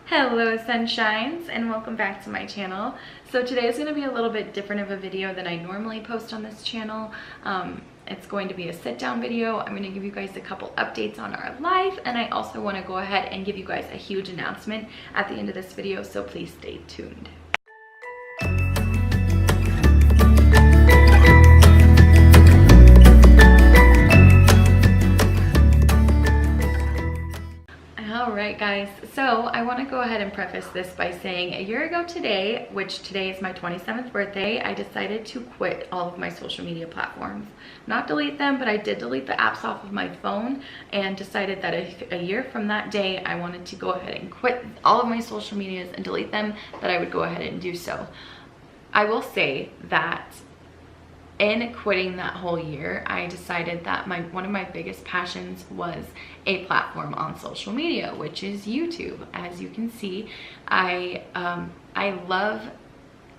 Hello sunshines, and welcome back to my channel. So today is going to be a little bit different of a video than I normally post on this channel. It's going to be a sit down video. I'm going to give you guys a couple updates on our life, and I also want to go ahead and give you guys a huge announcement at the end of this video, so please stay tuned. Alright guys, so I want to go ahead and preface this by saying a year ago today, which today is my 27th birthday, I decided to quit all of my social media platforms. Not delete them, but I did delete the apps off of my phone and decided that a year from that day I wanted to go ahead and quit all of my social medias and delete them, that I would go ahead and do so. I will say that in quitting that whole year, I decided that one of my biggest passions was a platform on social media, which is YouTube. As you can see, I love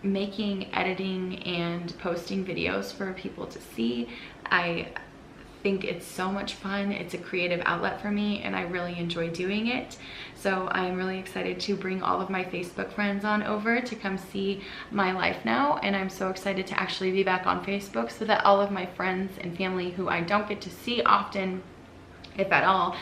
making, editing, and posting videos for people to see. I think it's so much fun. It's a creative outlet for me and I really enjoy doing it. So I'm really excited to bring all of my Facebook friends on over to come see my life now, and I'm so excited to actually be back on Facebook so that all of my friends and family who I don't get to see often, if at all,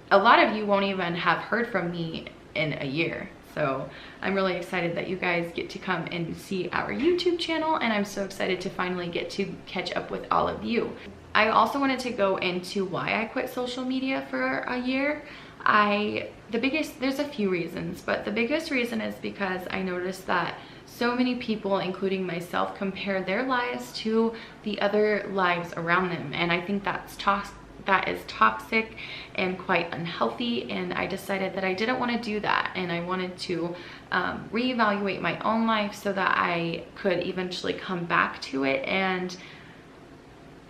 a lot of you won't even have heard from me in a year. So I'm really excited that you guys get to come and see our YouTube channel, and I'm so excited to finally get to catch up with all of you. I also wanted to go into why I quit social media for a year. There's a few reasons, but the biggest reason is because I noticed that so many people, including myself, compare their lives to the other lives around them, and I think that is toxic and quite unhealthy, and I decided that I didn't want to do that, and I wanted to reevaluate my own life so that I could eventually come back to it and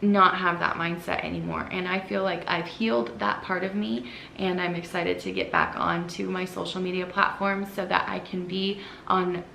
not have that mindset anymore. And I feel like I've healed that part of me, and I'm excited to get back onto my social media platforms so that I can be on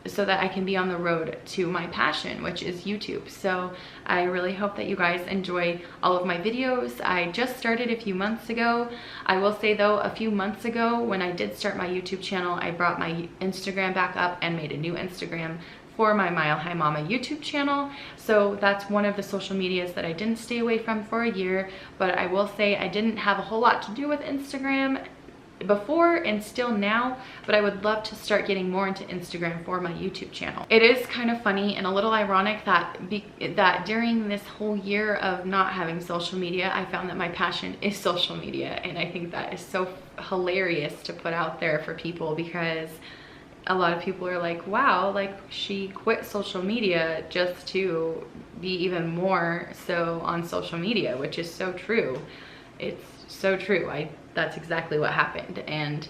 the road to my passion, which is YouTube. So I really hope that you guys enjoy all of my videos. I just started a few months ago. I will say though, a few months ago when I did start my YouTube channel, I brought my Instagram back up and made a new Instagram for my Mile High Mama YouTube channel. So that's one of the social medias that I didn't stay away from for a year, but I will say I didn't have a whole lot to do with Instagram before and still now, but I would love to start getting more into Instagram for my YouTube channel. It is kind of funny and a little ironic that during this whole year of not having social media, I found that my passion is social media, and I think that is so hilarious to put out there for people, because a lot of people are like, wow, like she quit social media just to be even more so on social media, which is so true. It's so true. That's exactly what happened. And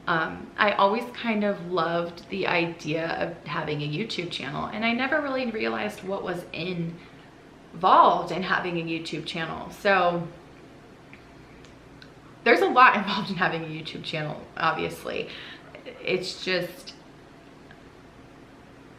I always kind of loved the idea of having a YouTube channel, and I never really realized what was involved in having a YouTube channel. So there's a lot involved in having a YouTube channel, obviously. It's just,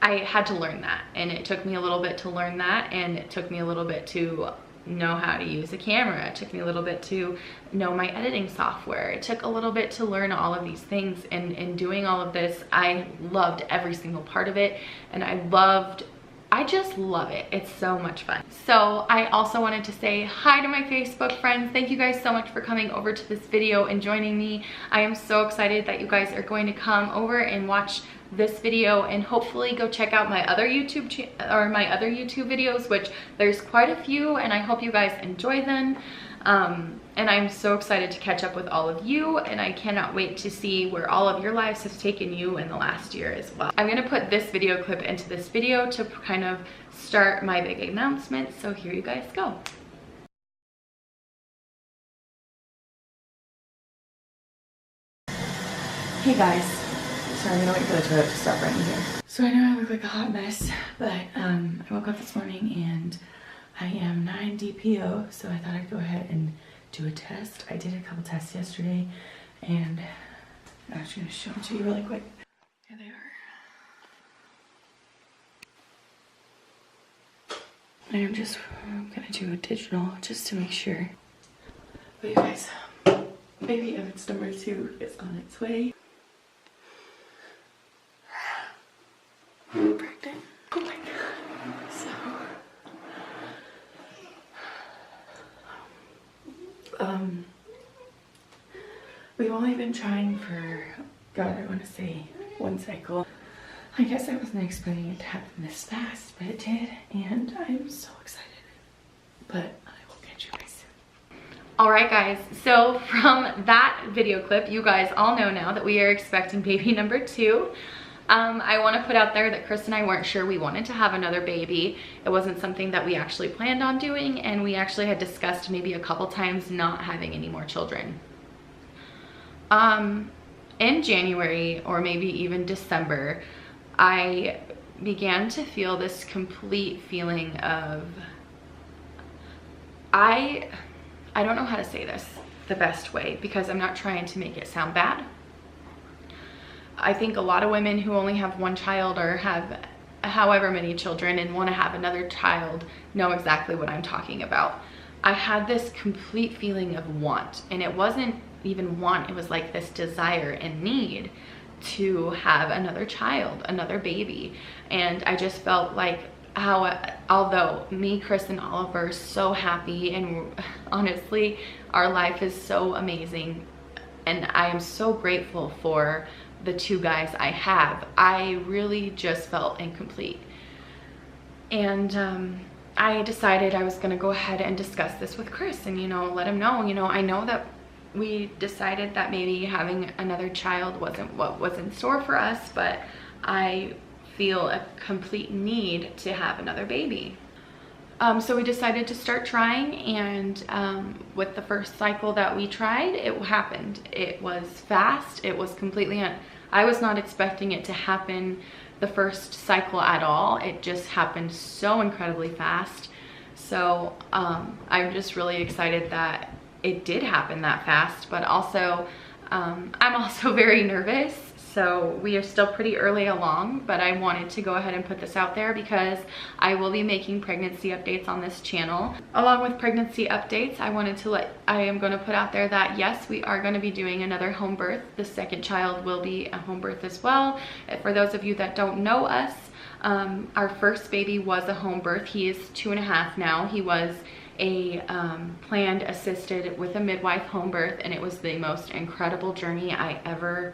I had to learn that, and it took me a little bit to learn that, and it took me a little bit to know how to use a camera. It took me a little bit to know my editing software. It took a little bit to learn all of these things, and in doing all of this, I loved every single part of it, and I just love it. It's so much fun. So I also wanted to say hi to my Facebook friends. Thank you guys so much for coming over to this video and joining me. I am so excited that you guys are going to come over and watch this video, and hopefully go check out my other YouTube videos, which there's quite a few, and I hope you guys enjoy them. And I'm so excited to catch up with all of you, and I cannot wait to see where all of your lives have taken you in the last year as well. I'm gonna put this video clip into this video to kind of start my big announcement, so here you guys go. Hey guys, sorry, I'm gonna wait for the toilet to stop running here. So I know I look like a hot mess, but I woke up this morning and I am 9 DPO, so I thought I'd go ahead and do a test. I did a couple tests yesterday, and I'm just gonna show them to you really quick. Here they are. I'm just gonna do a digital just to make sure. But you guys, baby evidence number 2 is on its way. been trying for, God, I want to say 1 cycle. I guess I wasn't expecting it to happen this fast, but it did, and I'm so excited. But I will catch you guys soon. All right, guys, so from that video clip, you guys all know now that we are expecting baby number 2. I want to put out there that Chris and I weren't sure we wanted to have another baby. It wasn't something that we actually planned on doing, and we actually had discussed maybe a couple times not having any more children. In January or maybe even December, I began to feel this complete feeling of, I don't know how to say this the best way because I'm not trying to make it sound bad. I think a lot of women who only have 1 child or have however many children and want to have another child know exactly what I'm talking about. I had this complete feeling of want, and it wasn't even want, it was like this desire and need to have another child, another baby. And I just felt like how, although me, Chris, and Oliver are so happy, and honestly our life is so amazing and I am so grateful for the 2 guys I have, I really just felt incomplete. And I decided I was gonna go ahead and discuss this with Chris and, you know, let him know, you know, I know that we decided that maybe having another child wasn't what was in store for us, but I feel a complete need to have another baby. So we decided to start trying, and with the first cycle that we tried, it happened. It was fast. It was completely, I was not expecting it to happen the first cycle at all. It just happened so incredibly fast. So I'm just really excited that it did happen that fast, but also I'm also very nervous. So we are still pretty early along, but I wanted to go ahead and put this out there because I will be making pregnancy updates on this channel. Along with pregnancy updates, I am going to put out there that yes, we are going to be doing another home birth. The second child will be a home birth as well. For those of you that don't know us, our first baby was a home birth. He is 2.5 now. He was a planned, assisted with a midwife home birth, and it was the most incredible journey I ever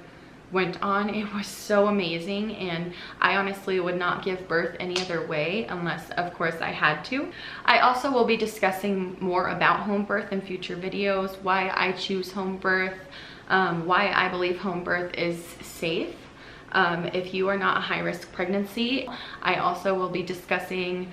went on. It was so amazing, and I honestly would not give birth any other way unless of course I had to. I also will be discussing more about home birth in future videos, why I choose home birth, why I believe home birth is safe. If you are not a high-risk pregnancy, I also will be discussing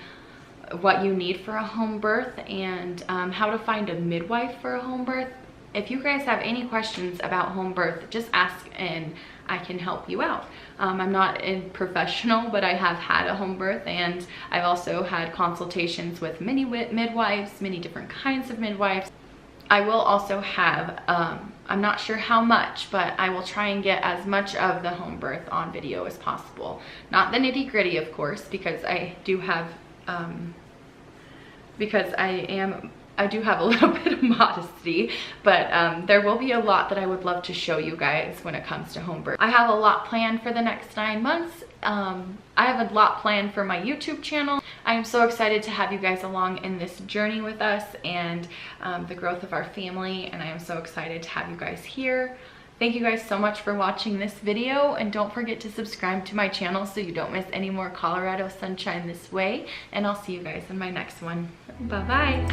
what you need for a home birth and how to find a midwife for a home birth. If you guys have any questions about home birth, just ask and I can help you out. I'm not a professional, but I have had a home birth, and I've also had consultations with many midwives, many different kinds of midwives. I will also have, I'm not sure how much, but I will try and get as much of the home birth on video as possible. Not the nitty-gritty, of course, because I do have, I do have a little bit of modesty, but there will be a lot that I would love to show you guys when it comes to home birth. I have a lot planned for the next 9 months. I have a lot planned for my YouTube channel. I am so excited to have you guys along in this journey with us and the growth of our family, and I am so excited to have you guys here. Thank you guys so much for watching this video, and don't forget to subscribe to my channel so you don't miss any more Colorado sunshine this way, and I'll see you guys in my next one. Bye-bye.